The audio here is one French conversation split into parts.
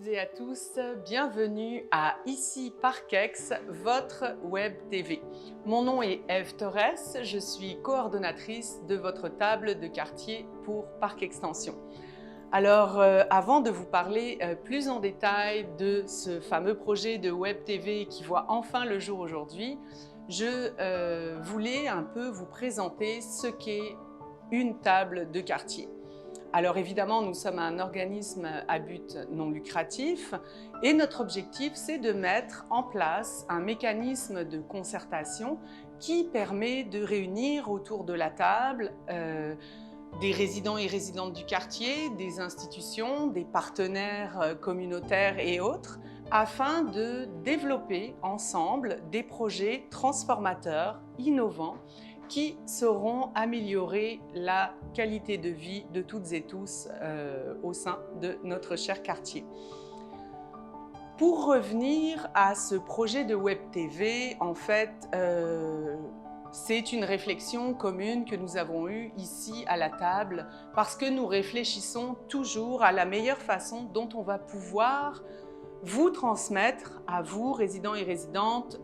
toutes et à tous, bienvenue à Ici Parkex, votre Web TV. Mon nom est Ève Torres, je suis coordonnatrice de votre table de quartier pour Parc Extension. Alors, avant de vous parler plus en détail de ce fameux projet de Web TV qui voit enfin le jour aujourd'hui, je voulais un peu vous présenter ce qu'est une table de quartier. Alors évidemment, nous sommes un organisme à but non lucratif et notre objectif, c'est de mettre en place un mécanisme de concertation qui permet de réunir autour de la table des résidents et résidentes du quartier, des institutions, des partenaires communautaires et autres, afin de développer ensemble des projets transformateurs, innovants, qui sauront améliorer la qualité de vie de toutes et tous au sein de notre cher quartier. Pour revenir à ce projet de Web TV, en fait, c'est une réflexion commune que nous avons eue ici à la table parce que nous réfléchissons toujours à la meilleure façon dont on va pouvoir vous transmettre à vous, résidents et résidentes,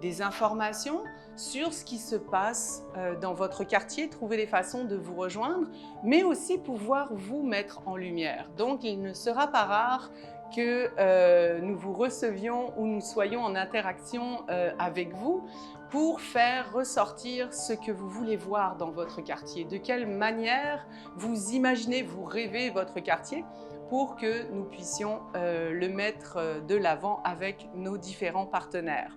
des informations sur ce qui se passe dans votre quartier, trouver des façons de vous rejoindre, mais aussi pouvoir vous mettre en lumière. Donc, il ne sera pas rare que nous vous recevions ou nous soyons en interaction avec vous pour faire ressortir ce que vous voulez voir dans votre quartier, de quelle manière vous imaginez, vous rêvez votre quartier, pour que nous puissions le mettre de l'avant avec nos différents partenaires.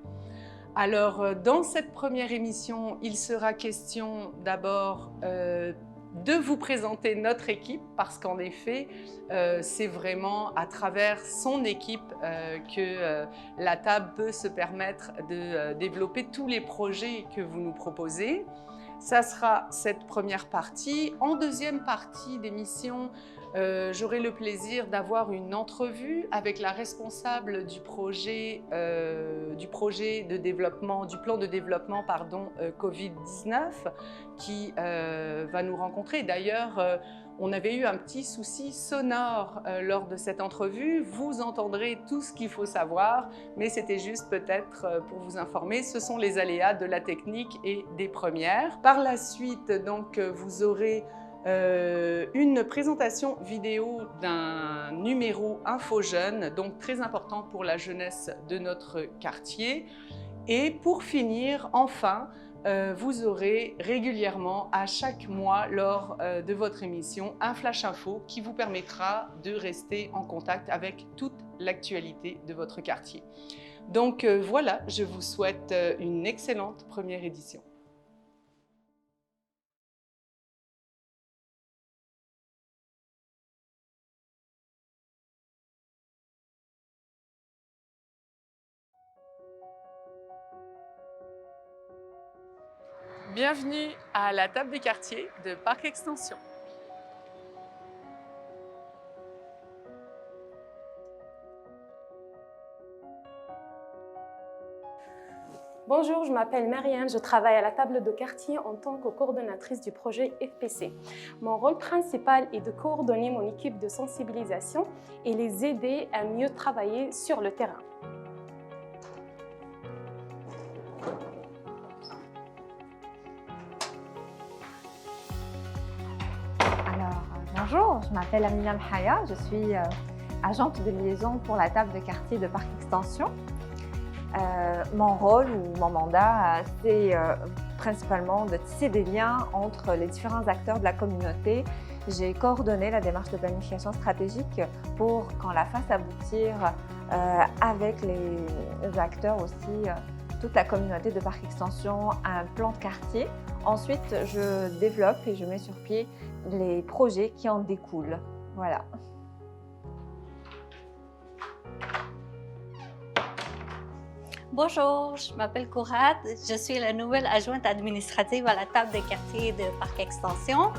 Alors, dans cette première émission, il sera question d'abord de vous présenter notre équipe, parce qu'en effet, c'est vraiment à travers son équipe que la table peut se permettre de développer tous les projets que vous nous proposez. Ça sera cette première partie. En deuxième partie d'émission, j'aurai le plaisir d'avoir une entrevue avec la responsable du projet de développement, du plan de développement Covid-19 qui va nous rencontrer. D'ailleurs, on avait eu un petit souci sonore lors de cette entrevue. Vous entendrez tout ce qu'il faut savoir, mais c'était juste peut-être pour vous informer. Ce sont les aléas de la technique et des premières. Par la suite, donc, vous aurez une présentation vidéo d'un numéro Info Jeunes, donc très important pour la jeunesse de notre quartier. Et pour finir, enfin, vous aurez régulièrement, à chaque mois, lors de votre émission, un flash info qui vous permettra de rester en contact avec toute l'actualité de votre quartier. Donc voilà, je vous souhaite une excellente première édition. Bienvenue à la table des quartiers de Parc Extension. Bonjour, je m'appelle Marianne, je travaille à la table de quartier en tant que coordonnatrice du projet FPC. Mon rôle principal est de coordonner mon équipe de sensibilisation et les aider à mieux travailler sur le terrain. Bonjour, je m'appelle Amina Mhaya, je suis agente de liaison pour la table de quartier de Parc Extension. Mon rôle ou mon mandat, c'est principalement de tisser des liens entre les différents acteurs de la communauté. J'ai coordonné la démarche de planification stratégique pour qu'on la fasse aboutir avec les acteurs aussi, toute la communauté de Parc Extension, un plan de quartier. Ensuite, je développe et je mets sur pied les projets qui en découlent. Voilà. Bonjour, je m'appelle Kourat, je suis la nouvelle adjointe administrative à la table de quartier de Parc Extension.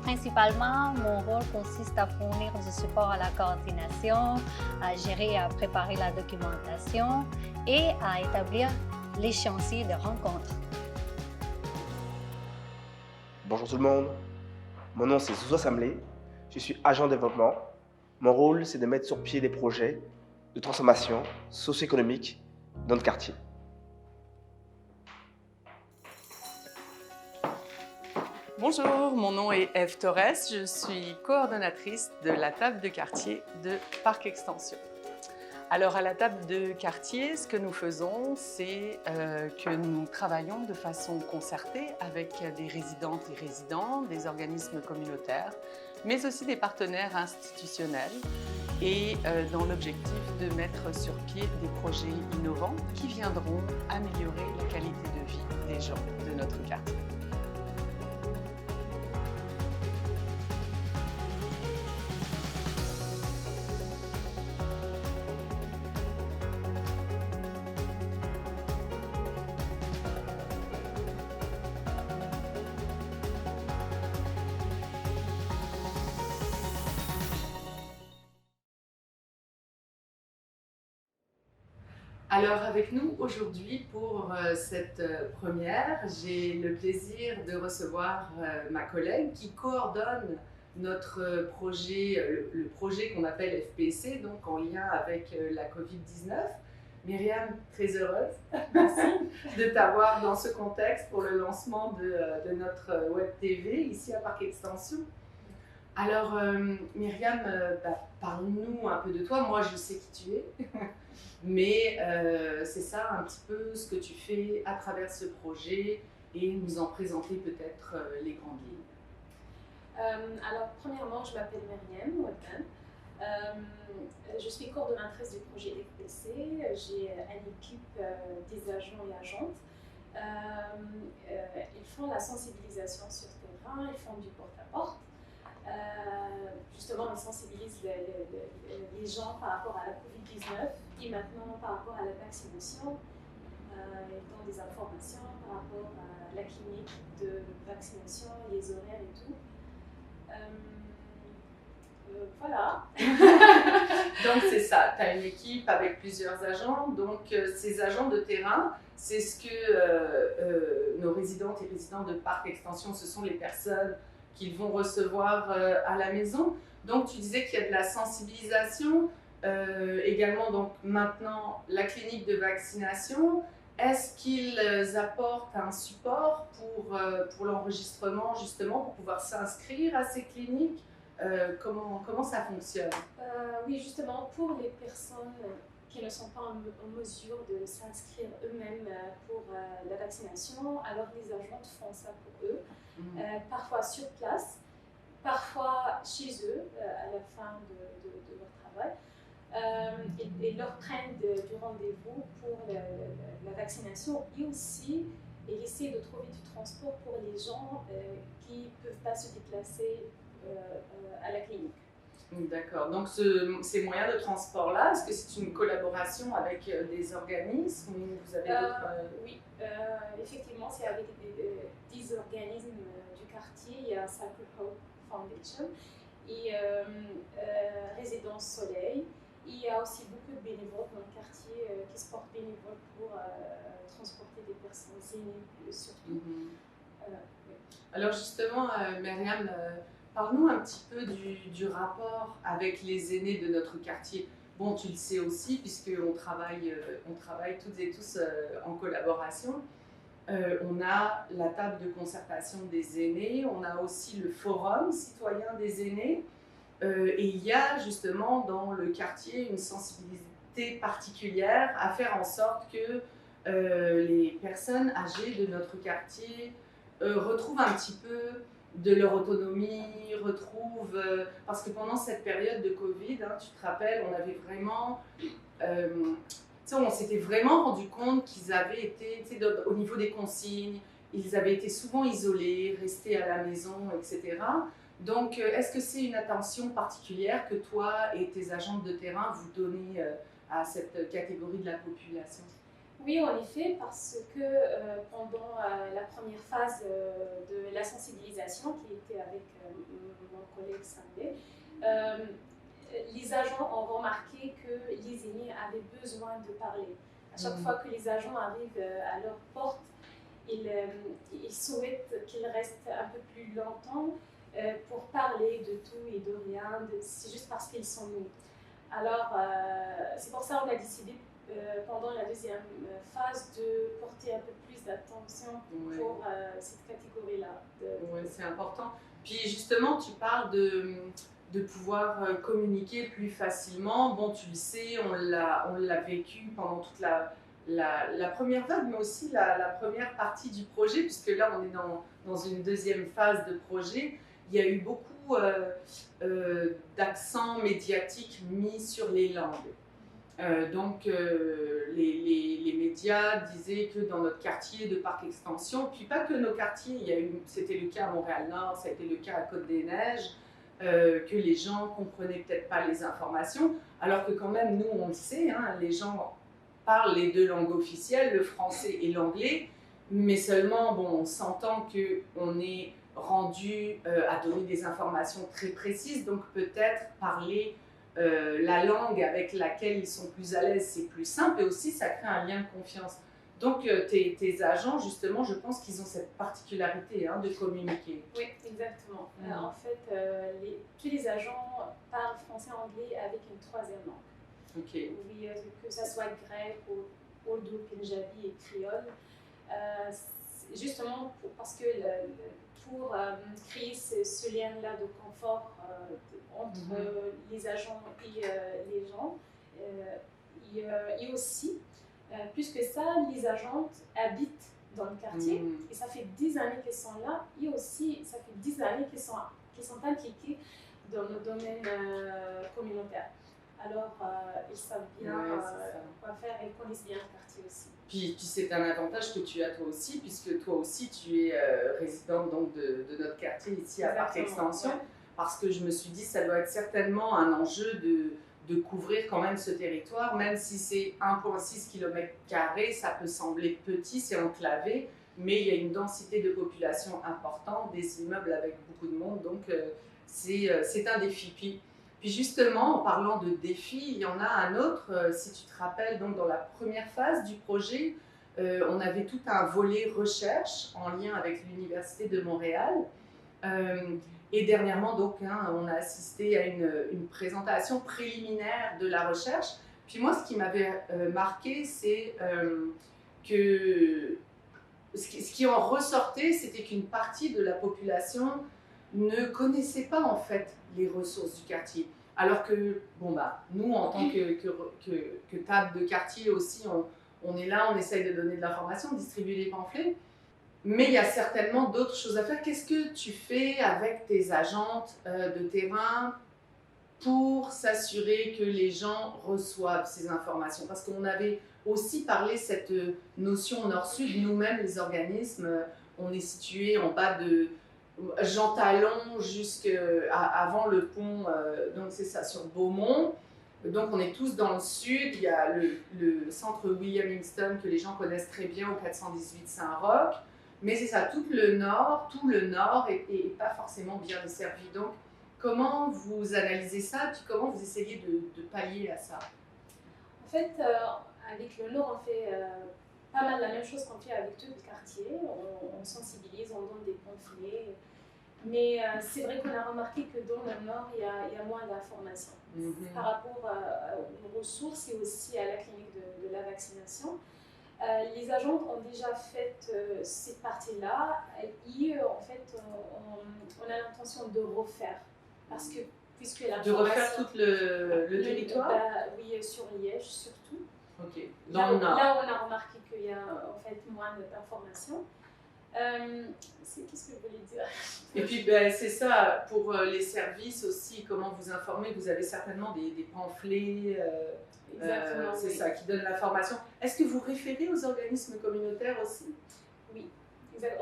Principalement, mon rôle consiste à fournir du support à la coordination, à gérer et à préparer la documentation et à établir l'échéancier de rencontres. Bonjour tout le monde, mon nom c'est Zouzo Samlé, je suis agent développement Mon rôle, c'est de mettre sur pied des projets de transformation socio-économique dans notre quartier. Bonjour, mon nom est Eve Torres, je suis coordonnatrice de la table de quartier de Parc Extension. Alors à la table de quartier, ce que nous faisons, c'est que nous travaillons de façon concertée avec des résidentes et résidents, des organismes communautaires, mais aussi des partenaires institutionnels et dans l'objectif de mettre sur pied des projets innovants qui viendront améliorer la qualité de vie des gens de notre quartier. Alors avec nous aujourd'hui pour cette première, j'ai le plaisir de recevoir ma collègue qui coordonne notre projet, le projet qu'on appelle FPC, donc en lien avec la Covid-19. Myriam, très heureuse de t'avoir dans ce contexte pour le lancement de notre Web TV ici à Parc Extension. Alors Myriam, parle-nous un peu de toi. Moi je sais qui tu es. Mais c'est ça un petit peu ce que tu fais à travers ce projet et nous en présenter peut-être les grandes lignes. Alors, premièrement, je m'appelle Myriam Ouadane. Je suis coordonnatrice du projet FPC. J'ai une équipe des agents et agentes. Ils font la sensibilisation sur terrain, ils font du porte-à-porte. Justement, on sensibilise les gens par rapport à la Covid-19 et maintenant par rapport à la vaccination. Ils donnent des informations par rapport à la clinique de vaccination, les horaires et tout. Voilà. Donc c'est ça, tu as une équipe avec plusieurs agents. Donc ces agents de terrain, c'est ce que nos résidentes et résidents de Parc Extension, ce sont les personnes qu'ils vont recevoir à la maison. Donc tu disais qu'il y a de la sensibilisation, également donc maintenant la clinique de vaccination. Est-ce qu'ils apportent un support pour l'enregistrement justement, pour pouvoir s'inscrire à ces cliniques? Comment ça fonctionne? Oui, justement, pour les personnes qui ne sont pas en mesure de s'inscrire eux-mêmes pour la vaccination, alors les agents font ça pour eux. Parfois sur place, parfois chez eux à la fin de leur travail. Ils leur prennent du rendez-vous pour la vaccination et aussi ils essaient de trouver du transport pour les gens qui ne peuvent pas se déplacer à la clinique. D'accord. Donc ces moyens de transport-là, est-ce que c'est une collaboration avec des organismes ou vous avez d'autres... Oui, effectivement, c'est avec des organismes du quartier. Il y a Sacred Hope Foundation et Résidence Soleil. Il y a aussi beaucoup de bénévoles dans le quartier qui se portent bénévoles pour transporter des personnes aînées surtout. Oui. Alors justement, Myriam, parle-nous un petit peu du rapport avec les aînés de notre quartier. Bon, tu le sais aussi, puisqu'on travaille toutes et tous en collaboration. On a la table de concertation des aînés, on a aussi le forum citoyen des aînés. Et il y a justement dans le quartier une sensibilité particulière à faire en sorte que les personnes âgées de notre quartier retrouvent un petit peu de leur autonomie, parce que pendant cette période de Covid, hein, tu te rappelles, on avait vraiment, on s'était vraiment rendu compte qu'ils avaient été, au niveau des consignes, ils avaient été souvent isolés, restés à la maison, etc. Donc, est-ce que c'est une attention particulière que toi et tes agentes de terrain vous donnez à cette catégorie de la population? Oui, en effet, parce que pendant la première phase de la sensibilisation qui était avec mon collègue Sandé, les agents ont remarqué que les aînés avaient besoin de parler. À chaque fois que les agents arrivent à leur porte, ils souhaitent qu'ils restent un peu plus longtemps pour parler de tout et de rien, c'est juste parce qu'ils sont nous. Alors, c'est pour ça qu'on a décidé pendant la deuxième phase de porter un peu plus d'attention pour cette catégorie-là. Oui, c'est important. Puis justement, tu parles de pouvoir communiquer plus facilement. Bon, tu le sais, on l'a vécu pendant toute la première vague, mais aussi la première partie du projet, puisque là, on est dans une deuxième phase de projet. Il y a eu beaucoup d'accents médiatiques mis sur les langues. Donc, les médias disaient que dans notre quartier de Parc Extension, puis pas que nos quartiers, c'était le cas à Montréal-Nord, ça a été le cas à Côte-des-Neiges, que les gens comprenaient peut-être pas les informations, alors que quand même, nous, on le sait, hein, les gens parlent les deux langues officielles, le français et l'anglais, mais seulement, bon, on s'entend qu'on est rendu à donner des informations très précises, donc peut-être parler la langue avec laquelle ils sont plus à l'aise, c'est plus simple, et aussi ça crée un lien de confiance. Donc tes agents, justement, je pense qu'ils ont cette particularité de communiquer. Oui, exactement. En fait, tous les agents parlent français-anglais avec une troisième langue. Okay. Oui, que ce soit grec, ourdou, punjabi et créole. Justement parce que pour créer ce lien-là de confort entre les agents et les gens, et aussi, plus que ça, les agentes habitent dans le quartier et ça fait 10 années qu'elles sont là, et aussi ça fait 10 années qu'elles sont impliquées dans le domaine communautaire. Alors, ils savent bien quoi faire et ils connaissent bien le quartier aussi. Puis c'est un avantage que tu as toi aussi, puisque toi aussi tu es résidente donc, de notre quartier ici à Parc Extension, parce que je me suis dit ça doit être certainement un enjeu de couvrir quand même ce territoire, même si c'est 1,6 km², ça peut sembler petit, c'est enclavé, mais il y a une densité de population importante, des immeubles avec beaucoup de monde, donc c'est un défi. Puis justement, en parlant de défis, il y en a un autre, si tu te rappelles, donc dans la première phase du projet, on avait tout un volet recherche en lien avec l'Université de Montréal. Et dernièrement, donc, on a assisté à une présentation préliminaire de la recherche. Puis moi, ce qui m'avait marqué, c'est que ce qui en ressortait, c'était qu'une partie de la population ne connaissait pas en fait les ressources du quartier. Alors que, bon bah, nous en tant que table de quartier aussi, on est là, on essaye de donner de l'information, distribuer des pamphlets, mais il y a certainement d'autres choses à faire. Qu'est-ce que tu fais avec tes agentes de terrain pour s'assurer que les gens reçoivent ces informations? Parce qu'on avait aussi parlé cette notion nord-sud, nous-mêmes les organismes, on est situé en bas de Jean Talon jusqu'avant le pont, donc c'est ça, sur Beaumont. Donc on est tous dans le sud, il y a le centre William Hingston que les gens connaissent très bien au 418 Saint-Roch, mais c'est ça, tout le nord est pas forcément bien desservi. Donc comment vous analysez ça, puis comment vous essayez de pallier à ça? En fait, avec le nord, on fait pas mal la même chose qu'on fait avec tout le quartier. On sensibilise, on donne des pamphlets. Mais c'est vrai qu'on a remarqué que dans le nord, il y a moins d'informations par rapport aux ressources et aussi à la clinique de la vaccination. Les agents ont déjà fait cette partie-là et en fait, on a l'intention de refaire. Parce que, puisque la de refaire tout le territoire? Oui, sur Liège surtout. Ok. Dans le nord. Là, on a remarqué qu'il y a en fait moins d'informations. Qu'est-ce que je voulais dire? Et puis c'est ça, pour les services aussi, comment vous informer, vous avez certainement des pamphlets, c'est ça, qui donnent l'information. Est-ce que vous référez aux organismes communautaires aussi? Oui,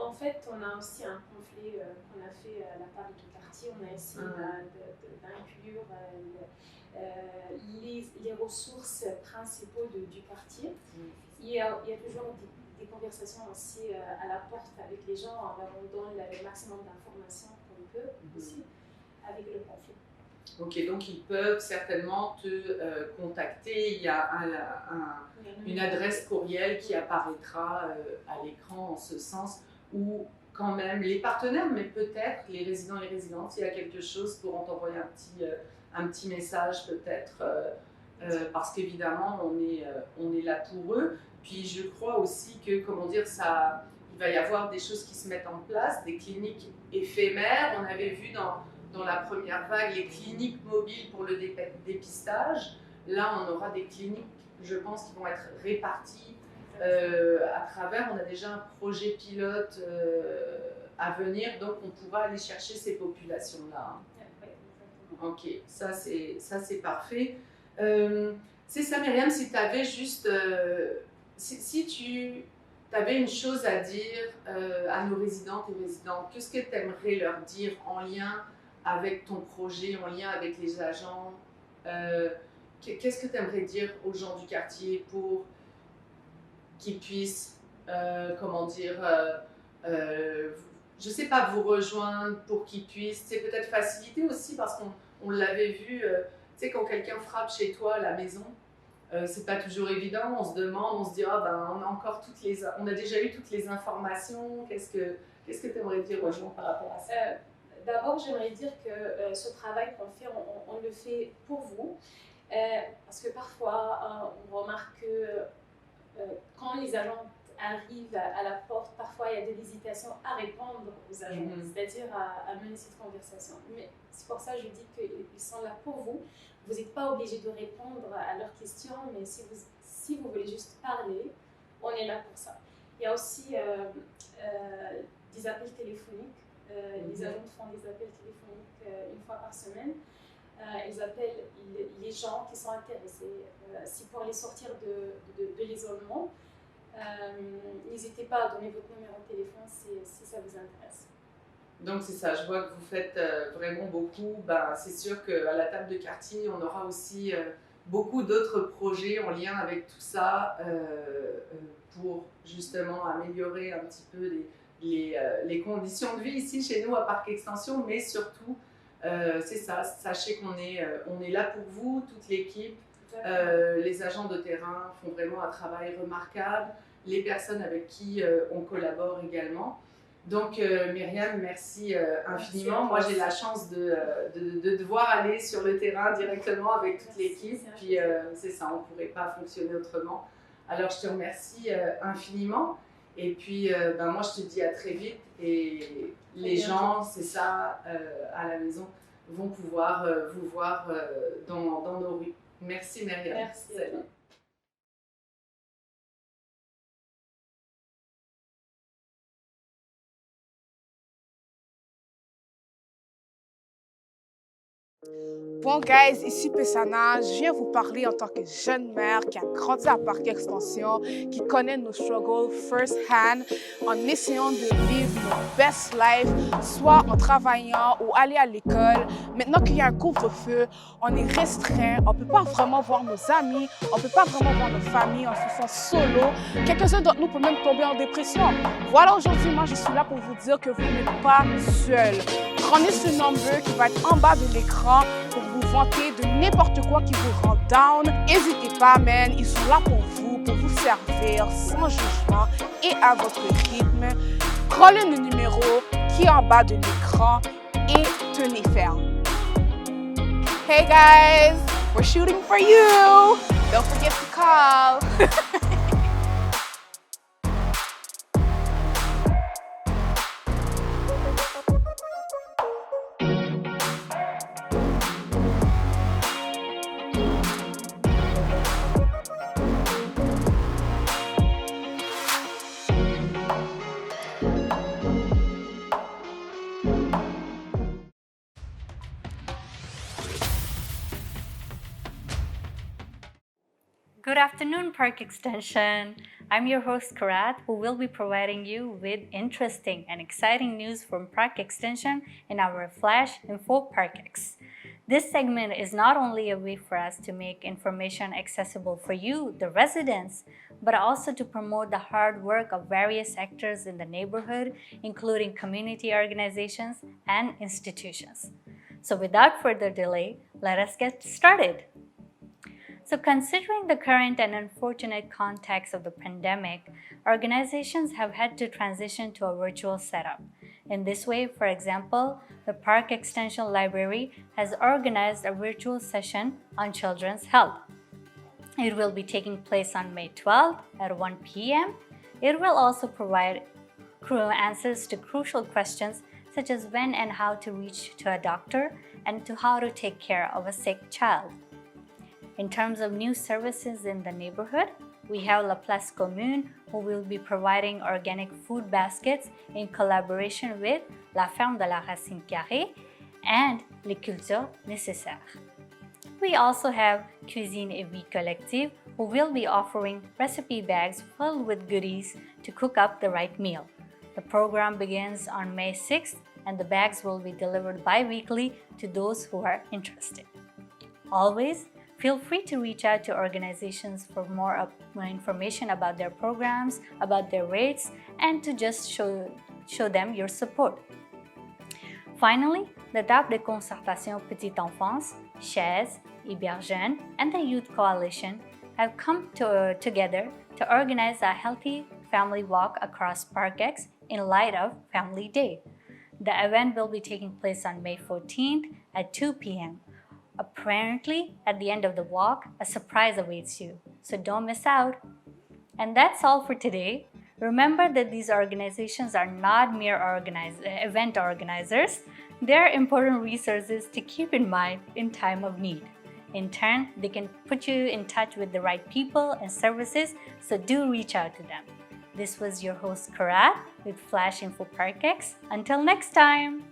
en fait on a aussi un pamphlet qu'on a fait à la table du quartier, on a essayé d'inclure les ressources principales du quartier. Il y a toujours des conversations aussi à la porte avec les gens, on donne le maximum d'informations qu'on peut aussi avec le pamphlet. Ok, donc ils peuvent certainement te contacter, il y a une adresse courriel qui apparaîtra à l'écran en ce sens ou quand même les partenaires, mais peut-être les résidents et les résidentes, s'il y a quelque chose, pourront t'envoyer un petit message peut-être, parce qu'évidemment, on est là pour eux. Puis je crois aussi que, comment dire, il va y avoir des choses qui se mettent en place, des cliniques éphémères. On avait vu dans la première vague les cliniques mobiles pour le dépistage. Là, on aura des cliniques, je pense, qui vont être réparties à travers. On a déjà un projet pilote à venir, donc on pourra aller chercher ces populations-là. Ok, ça c'est parfait. C'est ça, Myriam, si tu avais juste... si tu avais une chose à dire à nos résidentes et résidents, qu'est-ce que tu aimerais leur dire en lien avec ton projet, en lien avec les agents? Qu'est-ce que tu aimerais dire aux gens du quartier pour qu'ils puissent, comment dire, je sais pas, vous rejoindre, pour qu'ils puissent, c'est peut-être faciliter aussi, parce qu'on l'avait vu, tu sais, quand quelqu'un frappe chez toi à la maison, c'est pas toujours évident, on se demande, on se dit, ah ben, on a déjà eu toutes les informations, qu'est-ce que tu aimerais dire aux gens par rapport à ça? D'abord, j'aimerais dire que ce travail qu'on fait, on le fait pour vous, parce que parfois, on remarque que quand les agents arrivent à la porte, parfois il y a de l'hésitation à répondre aux agents, c'est-à-dire à mener cette conversation. Mais c'est pour ça que je dis qu'ils sont là pour vous. Vous n'êtes pas obligé de répondre à leurs questions, mais si vous voulez juste parler, on est là pour ça. Il y a aussi des appels téléphoniques. Les agents font des appels téléphoniques une fois par semaine. Ils appellent les gens qui sont intéressés. C'est pour les sortir de l'isolement. N'hésitez pas à donner votre numéro de téléphone si ça vous intéresse. Donc c'est ça, je vois que vous faites vraiment beaucoup. Ben, c'est sûr qu'à la table de quartier, on aura aussi beaucoup d'autres projets en lien avec tout ça pour justement améliorer un petit peu les conditions de vie ici chez nous à Parc Extension, mais surtout, c'est ça, sachez qu'on est là pour vous, toute l'équipe. Les agents de terrain font vraiment un travail remarquable, les personnes avec qui on collabore également. Donc Myriam, merci infiniment. Moi j'ai la chance de devoir aller sur le terrain directement avec toute l'équipe, puis c'est ça, on ne pourrait pas fonctionner autrement. Alors je te remercie infiniment, et puis ben, moi je te dis à très vite, et les gens, c'est ça, à la maison, vont pouvoir vous voir dans nos rues. Merci Myriam. Merci. Salut. Bon, guys, ici Pessana. Je viens vous parler en tant que jeune mère qui a grandi à Parc Extension, qui connaît nos struggles first hand, en essayant de vivre nos best life, soit en travaillant ou aller à l'école. Maintenant qu'il y a un couvre-feu, on est restreint, on ne peut pas vraiment voir nos amis, on ne peut pas vraiment voir nos familles, on se sent solo. Quelques-uns d'entre nous peuvent même tomber en dépression. Voilà, aujourd'hui, moi, je suis là pour vous dire que vous n'êtes pas seul. Prenez ce number qui va être en bas de l'écran pour vous vanter de n'importe quoi qui vous rend down. N'hésitez pas, man, ils sont là pour vous servir sans jugement et à votre rythme. Prenez le numéro qui est en bas de l'écran et tenez ferme. Hey guys, we're shooting for you. Don't forget to call. Good afternoon, Park Extension. I'm your host, Karat, who will be providing you with interesting and exciting news from Park Extension in our Flash Info ParkX. This segment is not only a way for us to make information accessible for you, the residents, but also to promote the hard work of various actors in the neighborhood, including community organizations and institutions. So without further delay, let us get started. So considering the current and unfortunate context of the pandemic, organizations have had to transition to a virtual setup. In this way, for example, the Park Extension Library has organized a virtual session on children's health. It will be taking place on May 12th at 1 p.m. It will also provide answers to crucial questions such as when and how to reach to a doctor and to how to take care of a sick child. In terms of new services in the neighborhood, we have La Place Commune, who will be providing organic food baskets in collaboration with La Ferme de la Racine Carrée and Les Cultures Nécessaires. We also have Cuisine et Vie Collective, who will be offering recipe bags filled with goodies to cook up the right meal. The program begins on May 6th, and the bags will be delivered bi-weekly to those who are interested. Always, feel free to reach out to organizations for more information about their programs, about their rates, and to just show them your support. Finally, the Table de Concertation Petite Enfance, Chaise, Hybergène, and the Youth Coalition have come together to organize a healthy family walk across ParkX in light of Family Day. The event will be taking place on May 14th at 2 p.m. Apparently, at the end of the walk, a surprise awaits you, so don't miss out. And that's all for today. Remember that these organizations are not mere event organizers. They're important resources to keep in mind in time of need. In turn, they can put you in touch with the right people and services, so do reach out to them. This was your host, Karat, with Flash Info ParkX. Until next time!